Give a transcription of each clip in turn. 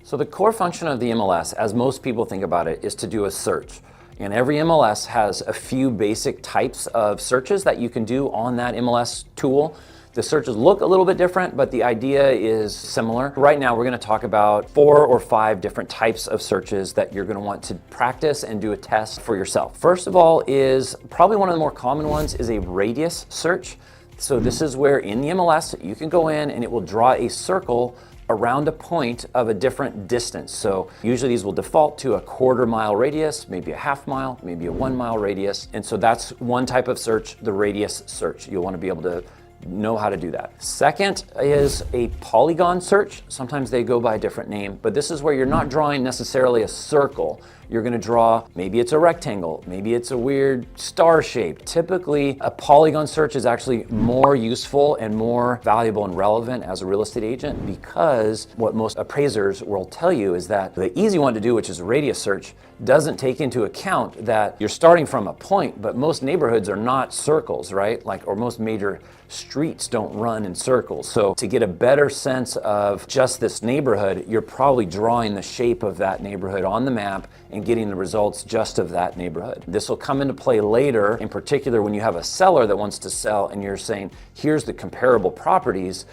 So the core function of the MLS, as most people think about it, is to do a search. And every MLS has a few basic types of searches that you can do on that MLS tool. The searches look a little bit different, but the idea is similar. Right now, we're going to talk about 4 or 5 different types of searches that you're going to want to practice and do a test for yourself. First of all is probably one of the more common ones is a radius search. So this is where in the MLS, you can go in and it will draw a circle around a point of a different distance. So usually these will default to a 1/4 mile radius, maybe a 1/2 mile, maybe a 1 mile radius. And so that's one type of search, the radius search. You'll want to be able to know how to do that. Second is a polygon search. Sometimes they go by a different name, but this is where you're not drawing necessarily a circle. You're going to draw, maybe it's a rectangle, maybe it's a weird star shape. Typically, a polygon search is actually more useful and more valuable and relevant as a real estate agent, because what most appraisers will tell you is that the easy one to do, which is a radius search, doesn't take into account that you're starting from a point, but most neighborhoods are not circles, right? Or most major streets don't run in circles. So to get a better sense of just this neighborhood, you're probably drawing the shape of that neighborhood on the map and getting the results just of that neighborhood. This will come into play later, in particular when you have a seller that wants to sell and you're saying, here's the comparable properties.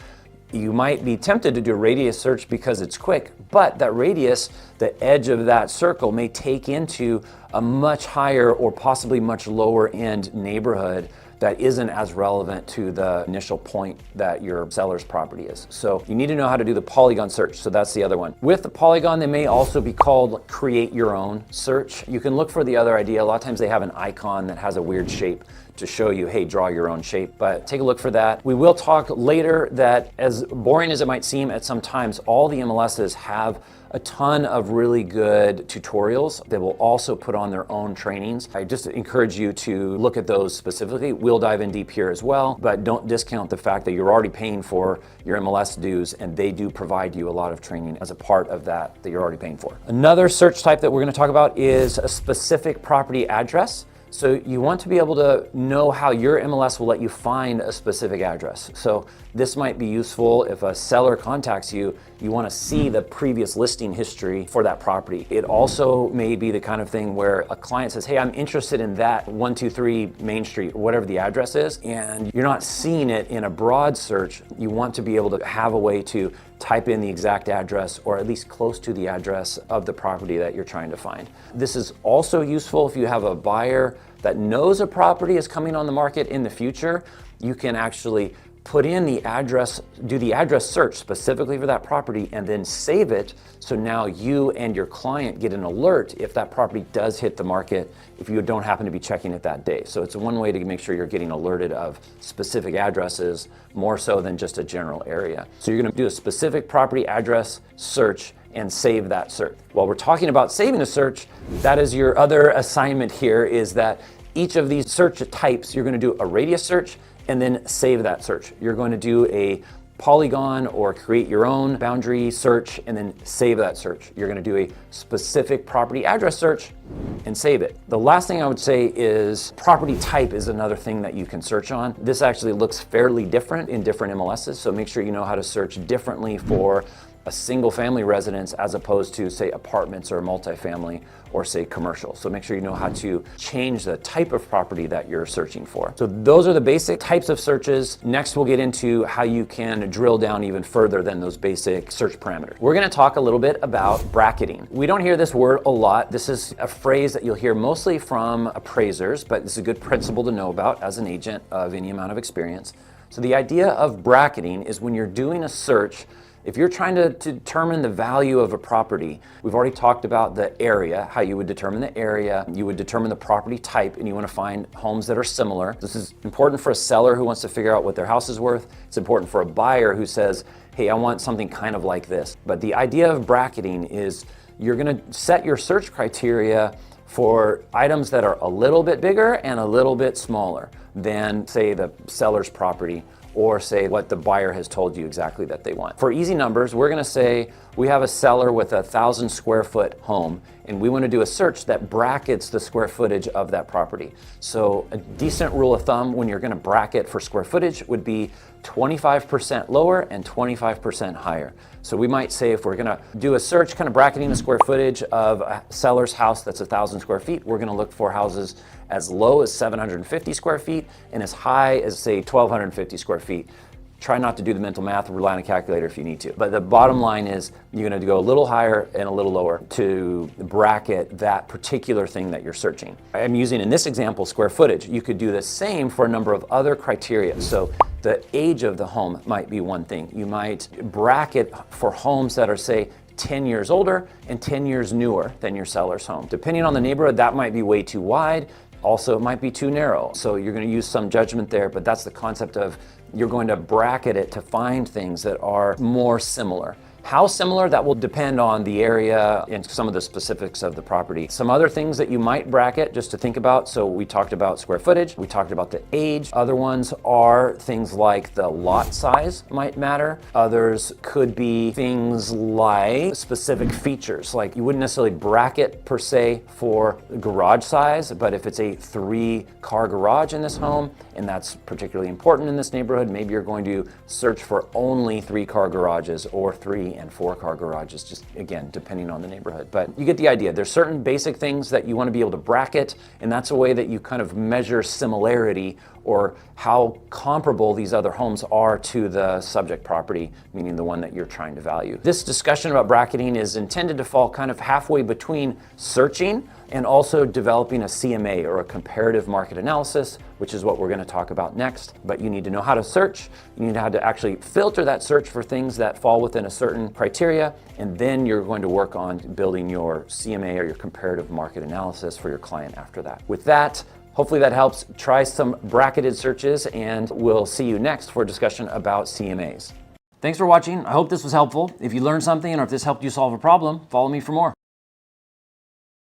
You might be tempted to do a radius search because it's quick, but that radius, the edge of that circle, may take into a much higher or possibly much lower end neighborhood that isn't as relevant to the initial point that your seller's property is. So you need to know how to do the polygon search. So that's the other one. With the polygon, they may also be called create your own search. You can look for the other idea. A lot of times they have an icon that has a weird shape to show you, hey, draw your own shape, but take a look for that. We will talk later that, as boring as it might seem at some times, all the MLSs have a ton of really good tutorials. They will also put on their own trainings. I just encourage you to look at those specifically. We'll dive in deep here as well, but don't discount the fact that you're already paying for your MLS dues, and they do provide you a lot of training as a part of that you're already paying for. Another search type that we're going to talk about is a specific property address. So you want to be able to know how your MLS will let you find a specific address. So this might be useful if a seller contacts you, you want to see the previous listing history for that property. It also may be the kind of thing where a client says, hey, I'm interested in that 123 Main Street, or whatever the address is, and you're not seeing it in a broad search. You want to be able to have a way to type in the exact address, or at least close to the address of the property that you're trying to find. This is also useful if you have a buyer that knows a property is coming on the market in the future. You can actually put in the address, do the address search specifically for that property, and then save it. So now you and your client get an alert if that property does hit the market, if you don't happen to be checking it that day. So it's one way to make sure you're getting alerted of specific addresses more so than just a general area. So you're going to do a specific property address search and save that search. While we're talking about saving a search, that is your other assignment here, is that each of these search types, you're going to do a radius search and then save that search. You're going to do a polygon or create your own boundary search and then save that search. You're going to do a specific property address search and save it. The last thing I would say is property type is another thing that you can search on. This actually looks fairly different in different MLSs, so make sure you know how to search differently for a single family residence as opposed to, say, apartments or multifamily or, say, commercial. So make sure you know how to change the type of property that you're searching for. So those are the basic types of searches. Next, we'll get into how you can drill down even further than those basic search parameters. We're going to talk a little bit about bracketing. We don't hear this word a lot. This is a phrase that you'll hear mostly from appraisers, but this is a good principle to know about as an agent of any amount of experience. So the idea of bracketing is when you're doing a search, if you're trying to determine the value of a property, we've already talked about the area, how you would determine the area, you would determine the property type, and you want to find homes that are similar. This is important for a seller who wants to figure out what their house is worth. It's important for a buyer who says, hey, I want something kind of like this. But the idea of bracketing is you're going to set your search criteria for items that are a little bit bigger and a little bit smaller than, say, the seller's property, or say what the buyer has told you exactly that they want. For easy numbers, we're going to say we have a seller with a 1,000 square foot home, and we want to do a search that brackets the square footage of that property. So a decent rule of thumb when you're going to bracket for square footage would be 25% lower and 25% higher. So we might say if we're going to do a search kind of bracketing the square footage of a seller's house that's 1,000 square feet, we're going to look for houses as low as 750 square feet and as high as, say, 1,250 square feet. Try not to do the mental math, rely on a calculator if you need to. But the bottom line is you're going to go a little higher and a little lower to bracket that particular thing that you're searching. I'm using in this example square footage. You could do the same for a number of other criteria. So the age of the home might be one thing. You might bracket for homes that are, say, 10 years older and 10 years newer than your seller's home. Depending on the neighborhood, that might be way too wide. Also, it might be too narrow. So you're going to use some judgment there, but that's the concept of you're going to bracket it to find things that are more similar. How similar, that will depend on the area and some of the specifics of the property. Some other things that you might bracket just to think about. So we talked about square footage, we talked about the age. Other ones are things like the lot size might matter. Others could be things like specific features. Like you wouldn't necessarily bracket per se for garage size, but if it's a 3-car garage in this home, and that's particularly important in this neighborhood, maybe you're going to search for only 3-car garages or 3 and 4-car garages, just again, depending on the neighborhood. But you get the idea. There's certain basic things that you want to be able to bracket, and that's a way that you kind of measure similarity or how comparable these other homes are to the subject property, meaning the one that you're trying to value. This discussion about bracketing is intended to fall kind of halfway between searching and also developing a CMA or a comparative market analysis, which is what we're going to talk about next. But you need to know how to search. You need to know how to actually filter that search for things that fall within a certain criteria, and then you're going to work on building your CMA or your comparative market analysis for your client after that. With that, hopefully that helps. Try some bracketed searches, and we'll see you next for a discussion about CMAs. Thanks for watching. I hope this was helpful. If you learned something or if this helped you solve a problem, follow me for more.